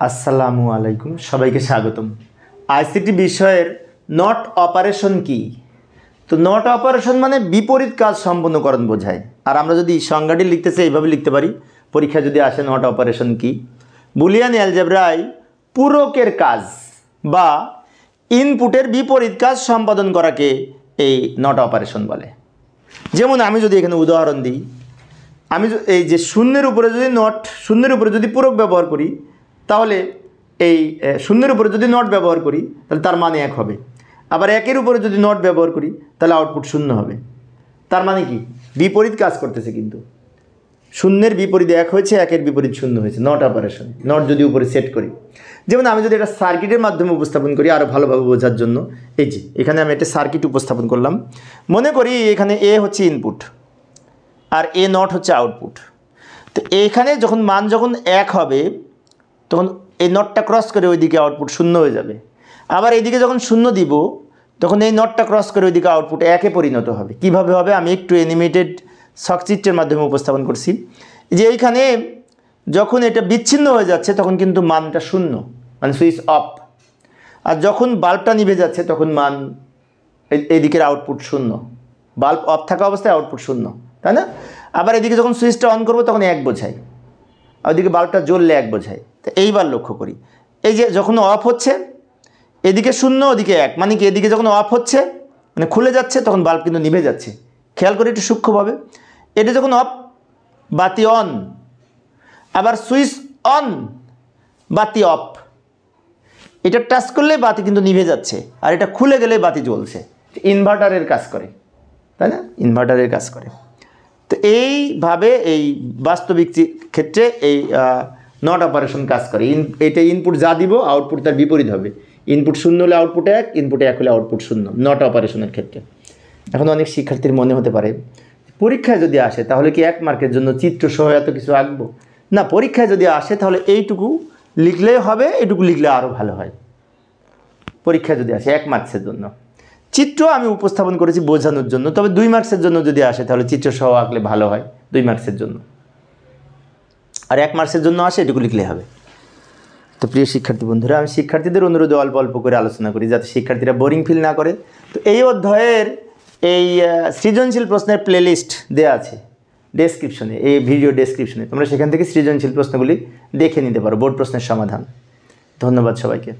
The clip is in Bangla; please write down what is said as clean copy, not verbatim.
আসসালামু আলাইকুম, সবাইকে স্বাগতম। আইসিটি বিষয়ের নট অপারেশন কি? তো নট অপারেশন মানে বিপরীত কাজ সম্পন্নকরণ বোঝায়। আর আমরা যদি সংজ্ঞাটি লিখতে চাই এইভাবে লিখতে পারি, পরীক্ষা যদি আসে নট অপারেশন কি, বুলিয়ান অ্যালজেব্রায় পূরকের কাজ বা ইনপুটের বিপরীত কাজ সম্পাদন করাকে এই নট অপারেশন বলে। যেমন আমি যদি এখানে উদাহরণ দিই, আমি এই যে শূন্যের উপরে যদি পূরক ব্যবহার করি, তাহলে এই শূন্যের উপরে যদি নট ব্যবহার করি তাহলে তার মানে 1 হবে। আবার 1-এর উপরে যদি নট ব্যবহার করি তাহলে আউটপুট 0 হবে। তার মানে কি? বিপরীত কাজ করতেছে। কিন্তু শূন্যের বিপরীত 1 হয়েছে, 1-এর বিপরীত 0 হয়েছে। Not operation. নট যদি উপরে সেট করি, যেমন আমি যদি এটা সার্কিটের মাধ্যমে উপস্থাপন করি আরও ভালোভাবে বোঝার জন্য, এই যে এখানে আমি একটা সার্কিট উপস্থাপন করলাম। মনে করি এখানে এ হচ্ছে ইনপুট আর এ নট হচ্ছে আউটপুট। তো এইখানে মান যখন 1 হবে তখন এই নটটা ক্রস করে ওইদিকে আউটপুট 0 হয়ে যাবে। আবার এইদিকে যখন 0 দিব তখন এই নটটা ক্রস করে ওইদিকে আউটপুট 1-এ পরিণত হবে। কিভাবে হবে আমি একটু অ্যানিমেটেড ছকচিত্রের মাধ্যমে উপস্থাপন করছি। যে এইখানে যখন এটা বিচ্ছিন্ন হয়ে যাচ্ছে তখন কিন্তু মানটা 0, মানে সুইচ অফ। আর যখন বাল্বটা নিভে যাচ্ছে তখন মান এইদিকের আউটপুট 0। বাল্ব অফ থাকা অবস্থায় আউটপুট 0, তাই না? আবার এদিকে যখন সুইচটা অন করবো তখন 1 বোঝায়, আর ওইদিকে বাল্বটা জ্বললে 1 বোঝায়। তো এইবার লক্ষ্য করি, এই যে যখন অফ হচ্ছে এদিকে 0 ওদিকে 1, মানে কি এদিকে যখন অফ হচ্ছে মানে খুলে যাচ্ছে তখন বাল্ব কিন্তু নিভে যাচ্ছে। খেয়াল করি একটু সূক্ষ্মভাবে, এটা যখন অফ বাতি অন, আবার সুইচ অন বাতি অফ। এটা টাচ করলে বাতি কিন্তু নিভে যাচ্ছে, আর এটা খুলে গেলে বাতি জ্বলছে। ইনভার্টারের কাজ করে, তাই না? ইনভার্টারের কাজ করে। তো এইভাবে এই বাস্তবিক ক্ষেত্রে এই নট অপারেশন কাজ করে। এটা ইনপুট যা দিব আউটপুট তার বিপরীত হবে। ইনপুট 0 হলে আউটপুট 1, ইনপুট 1 হলে আউটপুট 0, নট অপারেশনের ক্ষেত্রে। এখন অনেক শিক্ষার্থীর মনে হতে পারে পরীক্ষায় যদি আসে তাহলে কি 1 মার্কের জন্য চিত্র সহ এত কিছু আঁকবো? না, পরীক্ষায় যদি আসে তাহলে এইটুকু লিখলেই হবে, এইটুকু লিখলে আরও ভালো হয়। পরীক্ষায় যদি আসে 1 মার্কসের জন্য চিত্র আমি উপস্থাপন করেছি বোঝানোর জন্য, তবে 2 মার্কসের জন্য যদি আসে তাহলে চিত্র সহ আঁকলে ভালো হয় 2 মার্কসের জন্য। আর 1 মার্কসের জন্য আসে এটুকু লিখলে হবে। তো প্রিয় শিক্ষার্থী বন্ধুরা, আমি শিক্ষার্থীদের অনুরোধে অল্প অল্প করে আলোচনা করি যাতে শিক্ষার্থীরা বোরিং ফিল না করে। তো এই অধ্যায়ের এই সৃজনশীল প্রশ্নের প্লেলিস্ট দেওয়া আছে ডেসক্রিপশনে, এই ভিডিও ডেসক্রিপশনে। তোমরা সেখান থেকে সৃজনশীল প্রশ্নগুলি দেখে নিতে পারো, বোর্ড প্রশ্নের সমাধান। ধন্যবাদ সবাইকে।